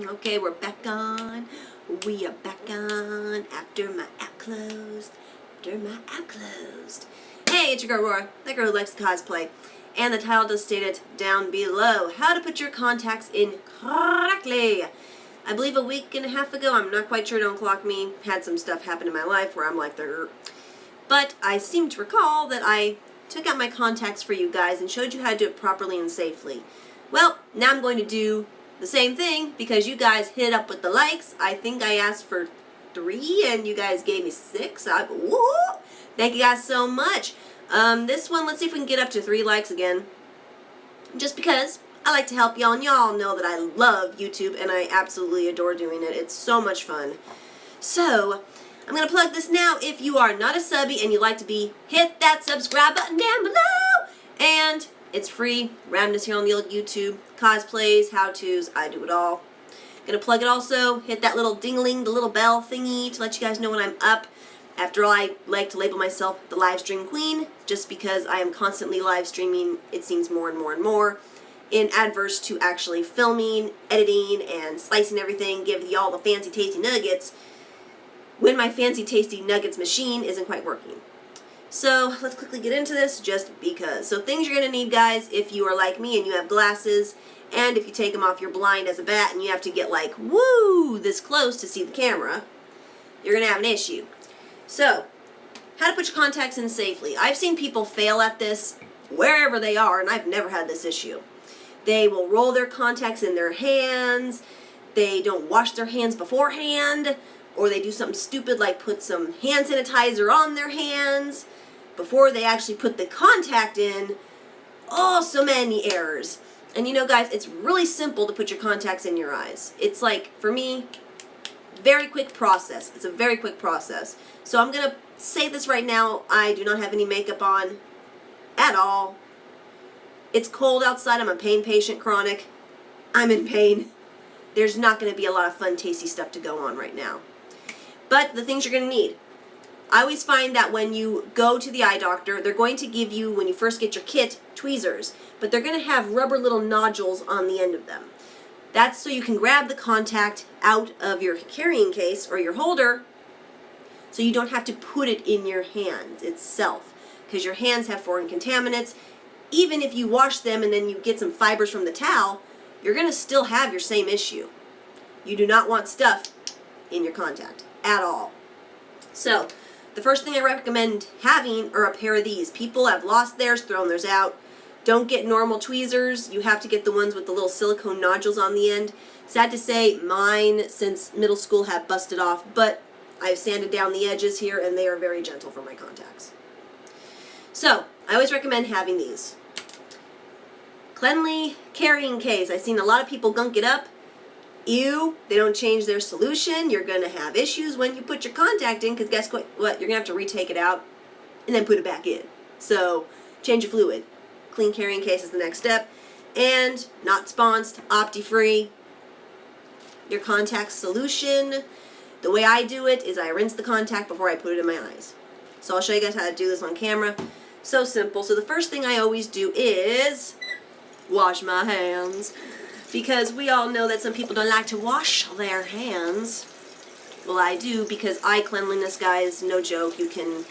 Okay, we're back on. We are back on after my app closed. Hey, it's your girl Roar, that girl who likes to cosplay. And the title does state it down below. How to put your contacts in correctly. I believe a week and a half ago, I'm not quite sure, don't clock me, had some stuff happen in my life where I'm like, but I seem to recall that I took out my contacts for you guys and showed you how to do it properly and safely. Well, now I'm going to do the same thing because you guys hit up with the likes. I think I asked for 3 and you guys gave me 6. Woo! Thank you guys so much. This one, let's see if we can get up to 3 likes again. Just because I like to help y'all, and y'all know that I love YouTube and I absolutely adore doing it. It's so much fun. So, I'm going to plug this now. If you are not a subby and you'd like to be, hit that subscribe button down below. And it's free. Randomness here on the old YouTube. Cosplays, how-tos, I do it all. Going to plug it also. Hit that little ding-a-ling, the little bell thingy to let you guys know when I'm up. After all, I like to label myself the live stream queen just because I am constantly live streaming, it seems more and more and more, in adverse to actually filming, editing, and slicing everything, give y'all the fancy tasty nuggets when my fancy tasty nuggets machine isn't quite working. So let's quickly get into this just because. So things you're going to need, guys, if you are like me and you have glasses, and if you take them off you're blind as a bat and you have to get like, woo, this close to see the camera, you're going to have an issue. So, how to put your contacts in safely. I've seen people fail at this wherever they are, and I've never had this issue. They will roll their contacts in their hands, they don't wash their hands beforehand, or they do something stupid like put some hand sanitizer on their hands before they actually put the contact in. Oh, so many errors. And you know, guys, it's really simple to put your contacts in your eyes. It's like, for me, very quick process. It's a very quick process. So I'm going to say this right now. I do not have any makeup on at all. It's cold outside. I'm a pain patient, chronic. I'm in pain. There's not going to be a lot of fun, tasty stuff to go on right now. But the things you're going to need. I always find that when you go to the eye doctor, they're going to give you, when you first get your kit, tweezers. But they're going to have rubber little nodules on the end of them. That's so you can grab the contact out of your carrying case or your holder so you don't have to put it in your hands itself. Because your hands have foreign contaminants. Even if you wash them and then you get some fibers from the towel, you're going to still have your same issue. You do not want stuff in your contact at all. So, the first thing I recommend having are a pair of these. People have lost theirs, thrown theirs out. Don't get normal tweezers. You have to get the ones with the little silicone nodules on the end. Sad to say, mine, since middle school, have busted off, but I've sanded down the edges here, and they are very gentle for my contacts. So, I always recommend having these. Cleanly carrying case. I've seen a lot of people gunk it up. Ew, they don't change their solution. You're going to have issues when you put your contact in, because guess what? You're going to have to retake it out and then put it back in. So, change your fluid. Clean carrying case is the next step. And, not sponsored, Opti-free. Your contact solution. The way I do it is I rinse the contact before I put it in my eyes. So I'll show you guys how to do this on camera. So simple. So the first thing I always do is wash my hands. Because we all know that some people don't like to wash their hands. Well, I do, because eye cleanliness, guys, no joke. You can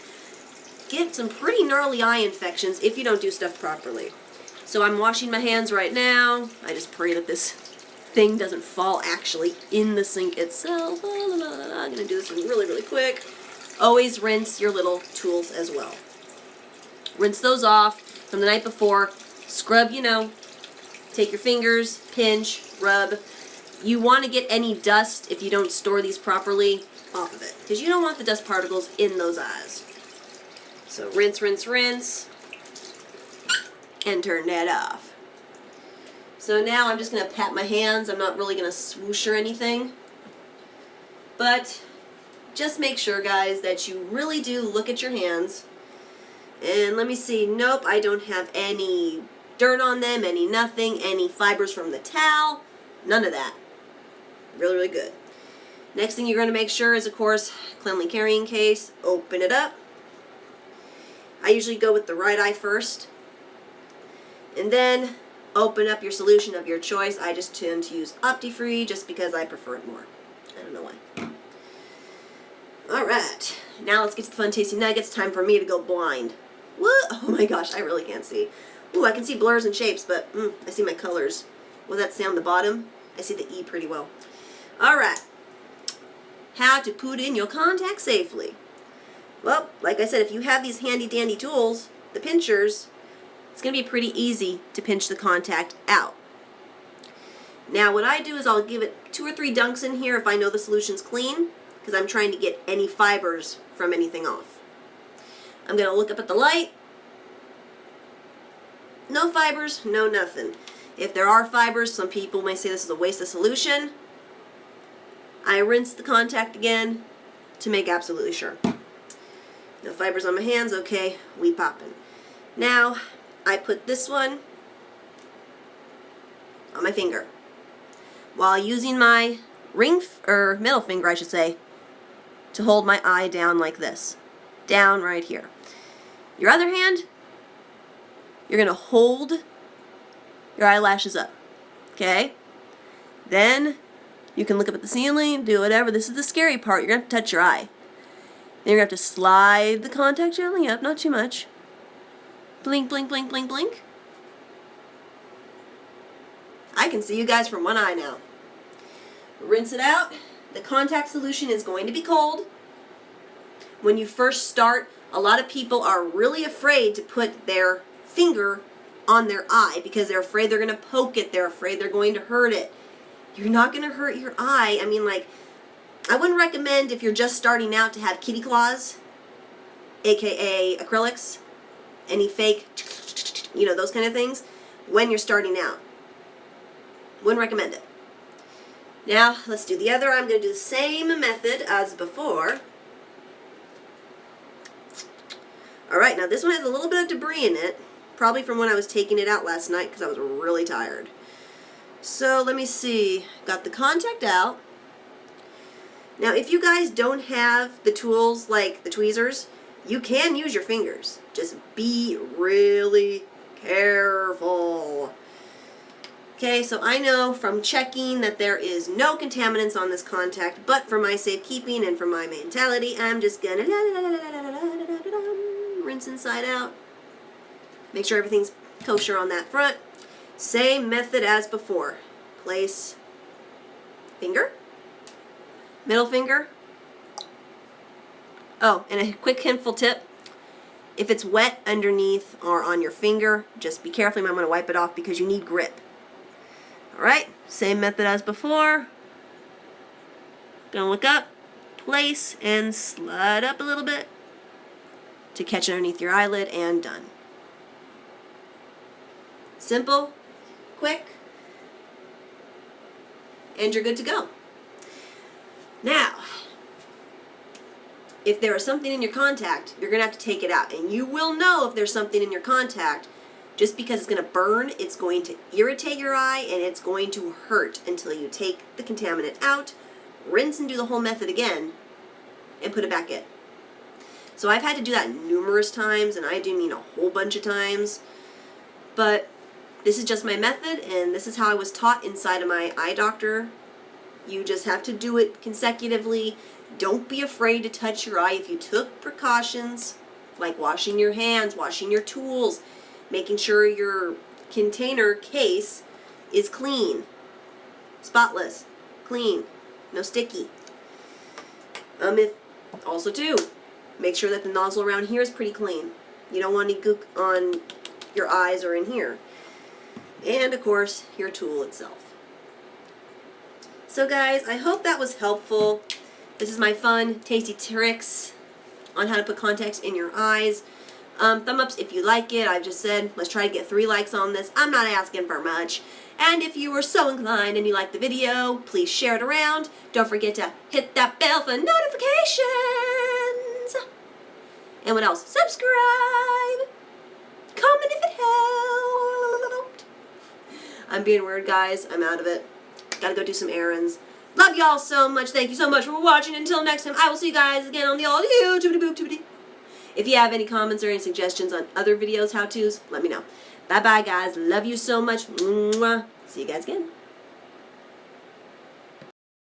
get some pretty gnarly eye infections if you don't do stuff properly. So I'm washing my hands right now. I just pray that this thing doesn't fall actually in the sink itself. I'm going to do this really, really quick. Always rinse your little tools as well. Rinse those off from the night before. Scrub, you know. Take your fingers, pinch, rub. You want to get any dust, if you don't store these properly, off of it. Because you don't want the dust particles in those eyes. So rinse, rinse, rinse. And turn that off. So now I'm just going to pat my hands. I'm not really going to swoosh or anything. But just make sure, guys, that you really do look at your hands. And let me see. Nope, I don't have any dirt on them, any nothing, any fibers from the towel. None of that. Really, really good. Next thing you're going to make sure is, of course, cleanly carrying case. Open it up. I usually go with the right eye first. And then open up your solution of your choice. I just tend to use Opti-Free just because I prefer it more. I don't know why. Alright, now let's get to the fun tasty nuggets. Time for me to go blind. What? Oh my gosh, I really can't see. Ooh, I can see blurs and shapes, but I see my colors. Will that say on the bottom? I see the E pretty well. Alright. How to put in your contacts safely. Well, like I said, if you have these handy dandy tools, the pinchers, it's going to be pretty easy to pinch the contact out. Now what I do is I'll give it 2 or 3 dunks in here if I know the solution's clean, because I'm trying to get any fibers from anything off. I'm going to look up at the light. No fibers, no nothing. If there are fibers, some people may say this is a waste of solution. I rinse the contact again to make absolutely sure. No fibers on my hands, okay, we poppin'. Now, I put this one on my finger while using my middle finger, I should say, to hold my eye down like this. Down right here. Your other hand, you're going to hold your eyelashes up. Okay? Then you can look up at the ceiling, do whatever. This is the scary part. You're going to have to touch your eye. Then you're going to have to slide the contact gently up, not too much. Blink, blink, blink, blink, blink. I can see you guys from one eye now. Rinse it out. The contact solution is going to be cold. When you first start, a lot of people are really afraid to put their finger on their eye because they're afraid they're going to poke it. They're afraid they're going to hurt it. You're not going to hurt your eye. I mean, like, I wouldn't recommend if you're just starting out to have kitty claws, aka acrylics, any fake, you know, those kind of things, when you're starting out. Wouldn't recommend it. Now, let's do the other. I'm going to do the same method as before. Alright, now this one has a little bit of debris in it, probably from when I was taking it out last night because I was really tired. So, let me see. Got the contact out. Now, if you guys don't have the tools like the tweezers, you can use your fingers. Just be really careful. Okay, so I know from checking that there is no contaminants on this contact, but for my safekeeping and for my mentality, I'm just gonna rinse inside out. Make sure everything's kosher on that front. Same method as before. Place finger, middle finger. Oh, and a quick handful tip. If it's wet underneath or on your finger, just be careful. You might want to wipe it off because you need grip. Alright, same method as before. Gonna look up, place, and slide up a little bit to catch it underneath your eyelid, and done. Simple, quick, and you're good to go. Now, if there is something in your contact, you're going to have to take it out. And you will know if there's something in your contact. Just because it's going to burn, it's going to irritate your eye, and it's going to hurt until you take the contaminant out, rinse and do the whole method again, and put it back in. So I've had to do that numerous times, and I do mean a whole bunch of times. But this is just my method, and this is how I was taught inside of my eye doctor. You just have to do it consecutively. Don't be afraid to touch your eye if you took precautions, like washing your hands, washing your tools, making sure your container case is clean, spotless, clean, no sticky. Also too, make sure that the nozzle around here is pretty clean. You don't want any gook on your eyes or in here. And of course, your tool itself. So guys, I hope that was helpful. This is my fun, tasty tricks on how to put contacts in your eyes. Thumb ups if you like it. I've just said, let's try to get 3 likes on this. I'm not asking for much. And if you were so inclined and you liked the video, please share it around. Don't forget to hit that bell for notifications. And what else? Subscribe. Comment if it helped. I'm being weird, guys. I'm out of it. Gotta go do some errands. Love y'all so much. Thank you so much for watching. Until next time, I will see you guys again on the old YouTube. If you have any comments or any suggestions on other videos, how-tos, let me know. Bye-bye, guys. Love you so much. Mwah. See you guys again.